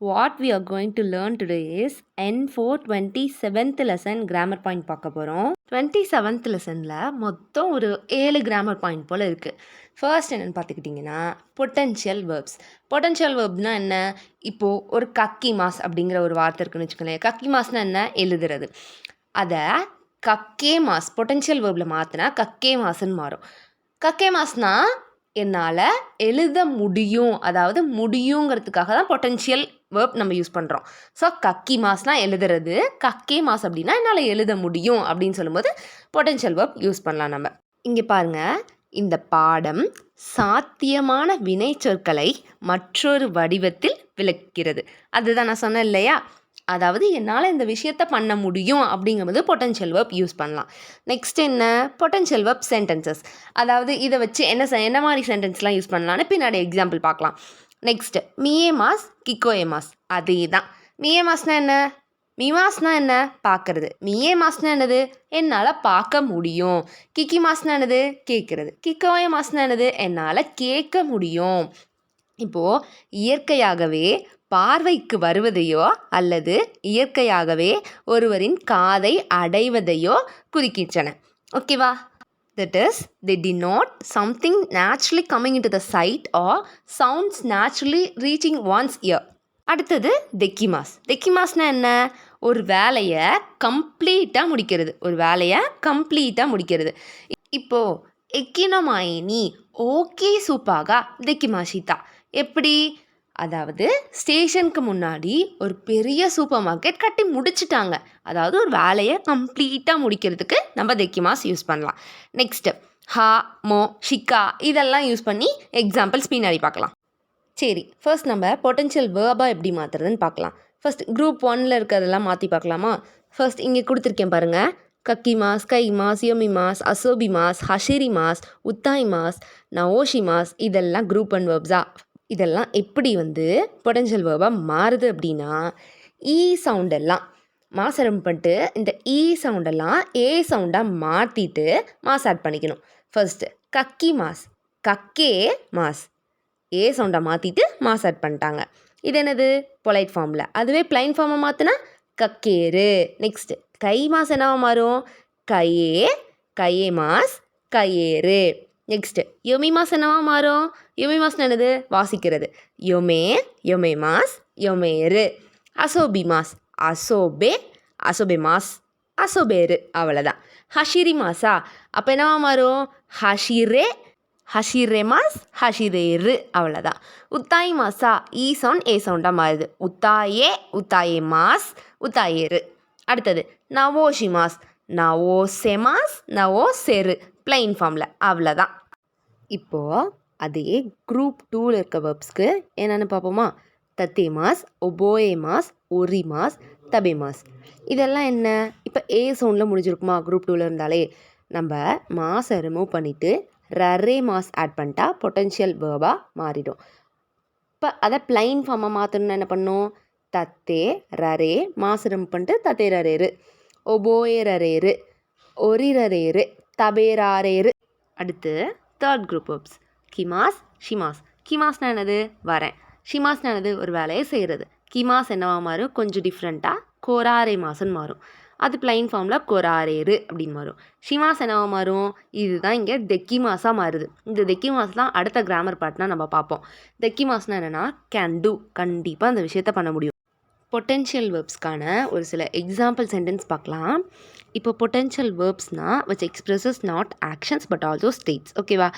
What we are going to learn today is N4 27th lesson grammar point பார்க்க போகிறோம். 27th lessonல மொத்தம் ஒரு 7 grammar point போல் இருக்குது. First என்னென்னு பார்த்துக்கிட்டிங்கன்னா பொட்டென்ஷியல் வேர்ப்ஸ். பொட்டென்ஷியல் வேர்ப்னா என்ன? இப்போது ஒரு கக்கி மாஸ் அப்படிங்கிற ஒரு வார்த்தை இருக்குன்னு வச்சுக்கோங்களேன். கக்கி மாஸ்னால் என்ன? எழுதுறது. அதை கக்கே மாஸ் பொட்டென்ஷியல் வேர்பில் மாற்றினா கக்கே மாஸ்ன்னு மாறும். கக்கே மாஸ்னால் என்னால் எழுத முடியும், அதாவது முடியுங்கிறதுக்காக தான் பொட்டென்ஷியல் வேர்ப் நம்ம யூஸ் பண்ணுறோம். ஸோ கக்கி மாஸ்னால் எழுதுறது, கக்கே மாஸ் அப்படின்னா என்னால் எழுத முடியும் அப்படின்னு சொல்லும்போது பொட்டென்ஷியல் வேர்ப் யூஸ் பண்ணலாம் நம்ம. இங்கே பாருங்கள், இந்த பாடம் சாத்தியமான வினைச்சொற்களை மற்றொரு வடிவத்தில் விளக்குகிறது. அதுதான் நான் சொன்னேன் இல்லையா? அதாவது என்னால் இந்த விஷயத்த பண்ண முடியும் அப்படிங்கும்போது பொட்டென்ஷியல் வேர்ப் யூஸ் பண்ணலாம். நெக்ஸ்ட் என்ன? Potential verb sentences. அதாவது இதை வச்சு என்ன மாதிரி சென்டென்ஸ்லாம் யூஸ் பண்ணலான்னு பின்னாடி எக்ஸாம்பிள் பார்க்கலாம். நெக்ஸ்ட்டு மியே மாஸ் கிக்கோயே மாஸ். அதே தான். மியே மாஸ்னா என்ன? மிமாஸ்னா என்ன? பார்க்கறது. மியே மாஸ்னா என்னது? என்னால் பார்க்க முடியும். கிக்கி மாஸ்னா என்னது? கேட்குறது. கிக்கோயே மாஸ்னா என்னது? என்னால் கேட்க முடியும். இப்போது இயற்கையாகவே பார்வைக்கு வருவதையோ அல்லது இயற்கையாகவே ஒருவரின் காதை அடைவதையோ குறிக்கின்றன. ஓகேவா? That is, they denote something naturally coming into the sight or sounds naturally reaching one's ear. அடுத்தது டெக்கிமாஸ். டெக்கிமாஸ்னா என்ன? ஒரு வேலையை கம்ப்ளீட்டாக முடிக்கிறது. ஒரு வேலையை கம்ப்ளீட்டாக முடிக்கிறது. இப்போது எக்கினமாயினி ஓகே சூப்பாகா டெக்கிமாஷிதா. எப்படி? அதாவது ஸ்டேஷனுக்கு முன்னாடி ஒரு பெரிய சூப்பர் மார்க்கெட் கட்டி முடிச்சிட்டாங்க. அதாவது ஒரு வேலையை கம்ப்ளீட்டாக முடிக்கிறதுக்கு நம்ம டெக்கிமாஸ் யூஸ் பண்ணலாம். நெக்ஸ்ட்டு ஹா, மோ, ஷிக்கா இதெல்லாம் யூஸ் பண்ணி எக்ஸாம்பிள்ஸ் பின்னாடி பார்க்கலாம். சரி, ஃபர்ஸ்ட் நம்ம பொட்டென்ஷியல் வேர்பாக எப்படி மாற்றுறதுன்னு பார்க்கலாம். ஃபர்ஸ்ட் குரூப் 1ல் இருக்கிறதெல்லாம் மாற்றி பார்க்கலாமா? ஃபர்ஸ்ட் இங்கே கொடுத்துருக்கேன் பாருங்கள். கக்கி மாஸ், கை மாஸ், யோமி மாஸ், அசோபி மாஸ், ஹஷிரி மாஸ், உத்தாய் மாஸ், நவோஷி மாஸ் இதெல்லாம் குரூப் 1 வேர்ப்ஸா. இதெல்லாம் எப்படி பொட்டென்ஷியல் வேர்பாக மாறுது அப்படின்னா, ஈ சவுண்டெல்லாம் மாசரம் பண்ணிட்டு இந்த ஈ சவுண்டெல்லாம் ஏ சவுண்டாக மாற்றிட்டு மாஸ் ஆட் பண்ணிக்கணும். ஃபர்ஸ்ட்டு கக்கி மாஸ், கக்கே மாஸ், ஏ சவுண்டாக மாற்றிட்டு மாஸ் ஆட் பண்ணிட்டாங்க. இது என்னது? பொலைட் ஃபார்மில். அதுவே பிளைன் ஃபார்மை மாற்றினா கக்கேரு. நெக்ஸ்ட்டு கை மாஸ் என்னவா மாறும்? கையே, கையே மாஸ், கையேறு. நெக்ஸ்ட்டு யோமி மாஸ் என்னவா மாறும்? யோமி மாஸ்னு என்னது? வாசிக்கிறது. யோமே, யோமே மாஸ், யோமேரு. அசோபி மாஸ், அசோபே, அசோபே மாஸ், அசோபேரு. அவ்வளோதான். ஹஷிரி மாஸா? அப்போ என்னவா மாறும்? ஹஷிரே, ஹஷிரே மாஸ், ஹஷிரேரு. அவ்வளோதான். உத்தாய் மாஸா? ஈ சவுண்ட் ஏ சவுண்டாக மாறுது. உத்தாயே, உத்தாயே மாஸ், உத்தாயேரு. அடுத்தது நவோஷி மாஸ், நவோசே மாஸ், நவோசேரு. பிளைன் ஃபார்மில். அவ்வளோதான். இப்போது அதே குரூப் 2ல் இருக்க வேர்ப்ஸ்க்கு என்னென்னு பார்ப்போமா? தத்தே மாஸ், ஒபோயே மாஸ், ஒரி மாஸ், தபே மாஸ். இதெல்லாம் என்ன? இப்போ ஏ சவுண்டில் முடிஞ்சிருக்குமா? குரூப் 2ல் இருந்தாலே நம்ம மாஸை ரிமூவ் பண்ணிவிட்டு ரரே மாஸ் ஆட் பண்ணிட்டா பொட்டென்ஷியல் வேர்பாக மாறிடும். இப்போ அதை பிளைன் ஃபார்மாக மாற்றணும்னு என்ன பண்ணணும்? தத்தே ரரே மாஸ் ரிமூவ் பண்ணிட்டு தத்தே ரரேரு, ஒபோயே ரரேரு, ஒரி ரரேரு, தபேராரேரு. அடுத்து தேர்ட் குரூப் வேர்ப்ஸ். கிமாஸ், ஷிமாஸ். கிமாஸ்னா என்னது? வரேன். ஷிமாஸ்னா என்னது? ஒரு வேலையை செய்கிறது. கிமாஸ் என்னவா மாறும்? கொஞ்சம் டிஃப்ரெண்ட்டாக கோராரே மாஸ்ன்னு மாறும். அது பிளைன் ஃபார்மில் கொராரேரு அப்படின்னு மாறும். ஷிமாஸ் என்னவா மாறும்? இதுதான் இங்கே தெக்கி மாஸாக மாறுது. இந்த தெக்கி மாஸ் தான் அடுத்த கிராமர் பார்ட்னா நம்ம பார்ப்போம். தெக்கி மாஸ்னால் என்னென்னா கேன் டூ, கண்டிப்பாக அந்த விஷயத்தை பண்ண முடியும். பொட்டென்ஷியல் வேர்ப்ஸ்க்கான ஒரு சில எக்ஸாம்பிள் சென்டென்ஸ் பார்க்கலாம். இப்போ potential வேர்ப்ஸ்னால் which expresses not actions but also states. ஓகேவா?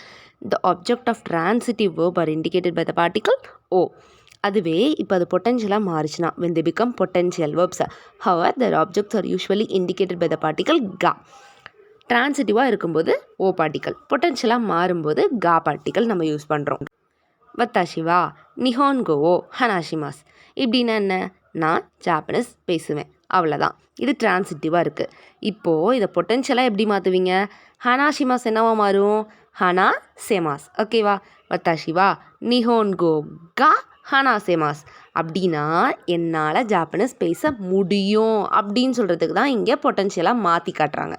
the object of transitive verb are indicated by the particle o. அதுவே இப்போ அது பொட்டென்ஷியலாக மாறுச்சுன்னா when they become potential verbs, however their objects are usually indicated by the particle ga. டிரான்சிட்டிவாக இருக்கும்போது ஓ particle, பொட்டென்ஷியலாக மாறும்போது கா particle நம்ம use பண்ணுறோம். வத்தாஷிவா, நிஹோன்கோவோ, ஹனாஷிமாஸ். இப்படின்னா என்ன? நான் ஜாப்பனீஸ் பேசுவேன். அவ்வளோதான். இது டிரான்சிட்டிவாக இருக்குது. இப்போது இதை பொட்டென்ஷியலாக எப்படி மாற்றுவீங்க? ஹனாஷிமாஸ் என்னவா மாறும்? ஹனா சேமாஸ். ஓகேவா? வத்தாஷிவா நிஹோன்கோ கா ஹனா சேமாஸ். அப்படின்னா என்னால் ஜாப்பனீஸ் பேச முடியும் அப்படின்னு சொல்கிறதுக்கு தான் இங்கே பொட்டென்ஷியலாக மாற்றி காட்டுறாங்க.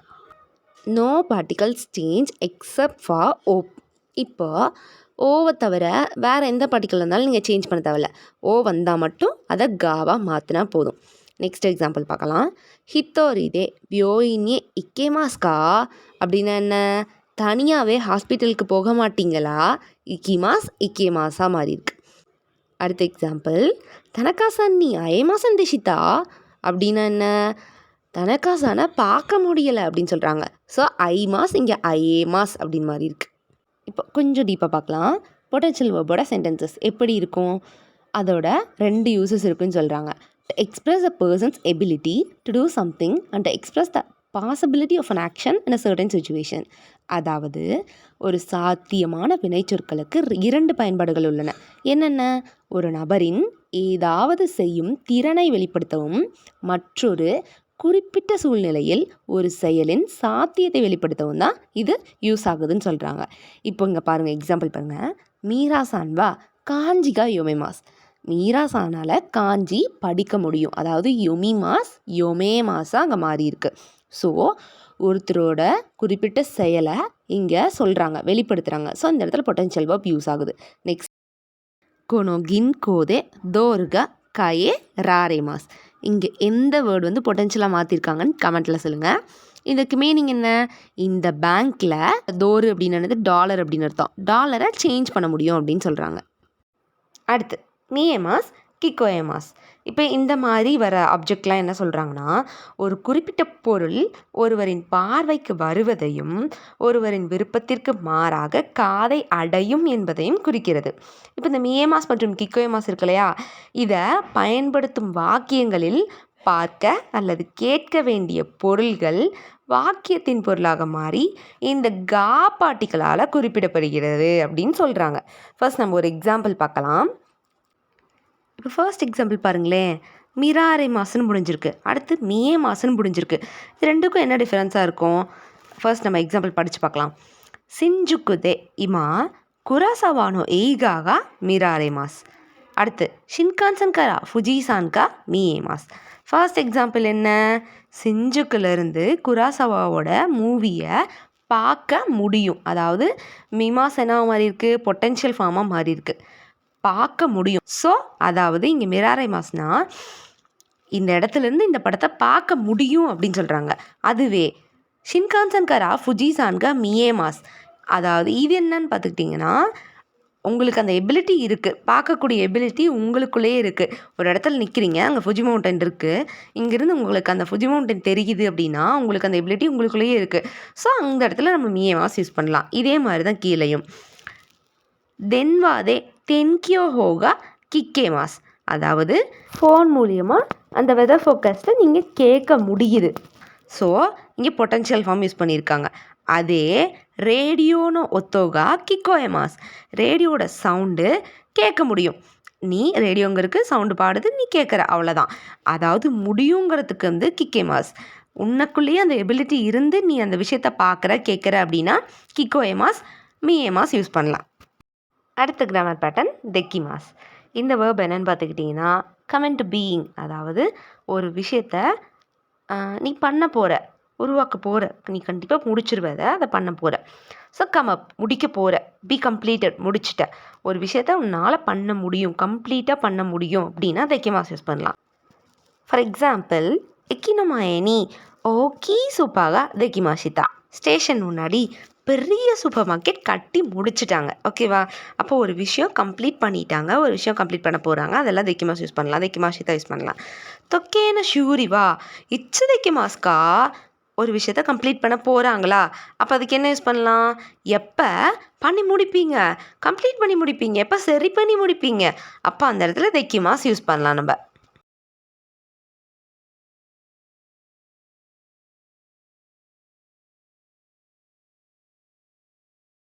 No particles change except for ஓ. இப்போ ஓவை தவிர வேறு எந்த பார்ட்டிக்கல் இருந்தாலும் நீங்கள் சேஞ்ச் பண்ண தேவையில்ல. ஓ வந்தால் மட்டும் அதை காவாக மாற்றினா போதும். நெக்ஸ்ட் எக்ஸாம்பிள் பார்க்கலாம். ஹித்தோரிதே பியோயின்யே இக்கேமாஸ்கா அப்படின்னா என்ன? தனியாகவே ஹாஸ்பிட்டலுக்கு போக மாட்டீங்களா? இக்கிமாஸ் இக்கேமாஸாக மாறி இருக்கு. அடுத்த எக்ஸாம்பிள், தனக்காசான் நீ அயமாசன் திஷிதா அப்படின்னா என்ன? தனக்காசானை பார்க்க முடியலை அப்படின்னு சொல்கிறாங்க. ஸோ ஐமாஸ் இங்கே ஐஏமாஸ் அப்படின்னு மாதிரி இருக்குது. இப்போ கொஞ்சம் டீப்பாக பார்க்கலாம். பொட்டன்ஷியல் வேர்போட சென்டென்சஸ் எப்படி இருக்கும்? அதோட 2 யூசஸ் இருக்குன்னு சொல்கிறாங்க. To express a person's ability to do something and to express the possibility of an action in a certain situation. அதாவது ஒரு சாத்தியமான வினைச்சொற்களுக்கு 2 பயன்பாடுகள் உள்ளன. என்னென்ன? ஒரு நபரின் ஏதாவது செய்யும் திறனை வெளிப்படுத்தவும், மற்றொரு குறிப்பிட்ட சூழ்நிலையில் ஒரு செயலின் சாத்தியத்தை வெளிப்படுத்தவும் தான் இது யூஸ் ஆகுதுன்னு சொல்கிறாங்க. இப்போ இங்கே பாருங்கள், எக்ஸாம்பிள் பாருங்கள். மீராசான்வா காஞ்சிகா யோமேமாஸ். மீராசானால் காஞ்சி படிக்க முடியும். அதாவது யோமிமாஸ் யோமேமாஸாக அங்கே மாறி இருக்கு. ஸோ ஒருத்தரோட குறிப்பிட்ட செயலை இங்கே சொல்கிறாங்க, வெளிப்படுத்துகிறாங்க. ஸோ இந்த இடத்துல பொட்டன்ஷியல் வேர்ப் யூஸ் ஆகுது. நெக்ஸ்ட், கொனோகின் கோதே தோர்கா கயே ராரேமாஸ். இங்கே எந்த வேர்டு வந்து பொட்டன்ஷியலாக மாற்றிருக்காங்கன்னு கமெண்ட்டில் சொல்லுங்கள். இதுக்கு மீனிங் என்ன? இந்த பேங்க்கில் தோறு அப்படின்னு டாலர் அப்படின்னு அர்த்தம். டாலரை சேஞ்ச் பண்ண முடியும் அப்படின்னு சொல்கிறாங்க. அடுத்து மியேமாஸ் கிக்கோயமாஸ். இப்போ இந்த மாதிரி வர ஆப்ஜெக்ட்லாம் என்ன சொல்கிறாங்கன்னா, ஒரு குறிப்பிட்ட பொருள் ஒருவரின் பார்வைக்கு வருவதையும் ஒருவரின் விருப்பத்திற்கு மாறாக காதை அடையும் என்பதையும் குறிக்கிறது. இப்போ இந்த மியேமாஸ் மற்றும் கிக்கோயமாஸ் இருக்கு இல்லையா, இதை பயன்படுத்தும் வாக்கியங்களில் பார்க்க அல்லது கேட்க வேண்டிய பொருள்கள் வாக்கியத்தின் பொருளாக மாறி இந்த கா பார்ட்டிகளால் குறிப்பிடப்படுகிறது அப்படின்னு சொல்கிறாங்க. ஃபர்ஸ்ட் நம்ம ஒரு எக்ஸாம்பிள் பார்க்கலாம். இப்போ ஃபர்ஸ்ட் எக்ஸாம்பிள் பாருங்களேன். மிராரே மாசுன்னு முடிஞ்சிருக்கு, அடுத்து மியே மாசுன்னு முடிஞ்சிருக்கு. இது ரெண்டுக்கும் என்ன டிஃப்ரென்ஸாக இருக்கும்? ஃபர்ஸ்ட் நம்ம எக்ஸாம்பிள் படித்து பார்க்கலாம். சிஞ்சுக்குதே இமா குராசாவானோ எய்காகா மிராரே மாஸ். அடுத்து ஷின்கான்சன் கரா ஃபுஜிசான்கா மியே மாஸ். ஃபர்ஸ்ட் எக்ஸாம்பிள் என்ன? சிஞ்சுக்குலேருந்து குராசாவாவோட மூவியை பார்க்க முடியும். அதாவது மிமாஸ் என்ன மாதிரி இருக்குது? பொட்டென்ஷியல் ஃபார்மாக மாறி இருக்குது, பார்க்க முடியும். ஸோ அதாவது இங்கே மிராரே மாஸ்னா இந்த இடத்துலேருந்து இந்த படத்தை பார்க்க முடியும் அப்படின்னு சொல்கிறாங்க. அதுவே ஷின்கான்சன் கரா ஃபுஜிசான்கா மியே மாஸ், அதாவது இது என்னன்னு பார்த்துக்கிட்டிங்கன்னா, உங்களுக்கு அந்த எபிலிட்டி இருக்குது, பார்க்கக்கூடிய எபிலிட்டி உங்களுக்குள்ளேயே இருக்குது. ஒரு இடத்துல நிற்கிறீங்க, அங்கே ஃபுஜி மவுண்டன் இருக்குது, இங்கேருந்து உங்களுக்கு அந்த ஃபுஜி மவுண்டன் தெரியுது அப்படின்னா உங்களுக்கு அந்த எபிலிட்டி உங்களுக்குள்ளேயே இருக்குது. ஸோ அந்த இடத்துல நம்ம மியே மாஸ் யூஸ் பண்ணலாம். இதே மாதிரி தான் கீழேயும். தென்வாதே தென்கியோ ஹோகா கிக்கே மாஸ், அதாவது ஃபோன் மூலியமாக அந்த வெதர் ஃபோக்கஸ்ட்டை நீங்கள் கேட்க முடியுது. ஸோ இங்கே பொட்டன்ஷியல் ஃபார்ம் யூஸ் பண்ணியிருக்காங்க. அதே ரேடியோனோ ஒத்தோகா கிக்கோய மாஸ், ரேடியோட சவுண்டு கேட்க முடியும். நீ ரேடியோங்கிறதுக்கு சவுண்டு பாடுது, நீ கேட்குற, அவ்வளோதான். அதாவது முடியுங்கிறதுக்கு வந்து கிக்கே மாஸ். உனக்குள்ளேயே அந்த எபிலிட்டி இருந்து நீ அந்த விஷயத்த பார்க்குற கேட்குற அப்படின்னா கிக்கோய மாஸ் மியே மாஸ் யூஸ் பண்ணலாம். அடுத்த கிராமர் பேட்டர்ன் தெக்கிமாஸ். இந்த வேர்ப் என்னன்னு பார்த்துக்கிட்டிங்கன்னா, கமெண்ட் டு பீயிங், அதாவது ஒரு விஷயத்த நீ பண்ண போகிற, உருவாக்க போகிற, நீ கண்டிப்பாக முடிச்சிருவத, அதை பண்ண போகிற. ஸோ கம் அப், முடிக்க போகிற, பி கம்ப்ளீட்டட், முடிச்சிட்ட. ஒரு விஷயத்த உன்னால் பண்ண முடியும், கம்ப்ளீட்டாக பண்ண முடியும் அப்படின்னா தெக்கிமாஸ் யூஸ் பண்ணலாம். ஃபார் எக்ஸாம்பிள், எக்கினோமாயனி ஓகி சூப்பாக தெக்கிமாஷிதா. ஸ்டேஷன் முன்னாடி பெரிய சூப்பர் மார்க்கெட் கட்டி முடிச்சிட்டாங்க. ஓகேவா? அப்போ ஒரு விஷயம் கம்ப்ளீட் பண்ணிட்டாங்க, ஒரு விஷயம் கம்ப்ளீட் பண்ண போகிறாங்க, அதெல்லாம் தெக்கிமாஸ் யூஸ் பண்ணலாம், தெக்கிமாஷிதா யூஸ் பண்ணலாம். தொக்கேன ஷூரிவா இச்சு தெக்கிமாஸ்கா, ஒரு விஷயத்த கம்ப்ளீட் பண்ண போகிறாங்களா, அப்போ அதுக்கு என்ன யூஸ் பண்ணலாம்? எப்போ பண்ணி முடிப்பீங்க, கம்ப்ளீட் பண்ணி முடிப்பீங்க, எப்போ சரி பண்ணி முடிப்பீங்க, அப்போ அந்த இடத்துல தெக்கிமாஸ் யூஸ் பண்ணலாம் நம்ம.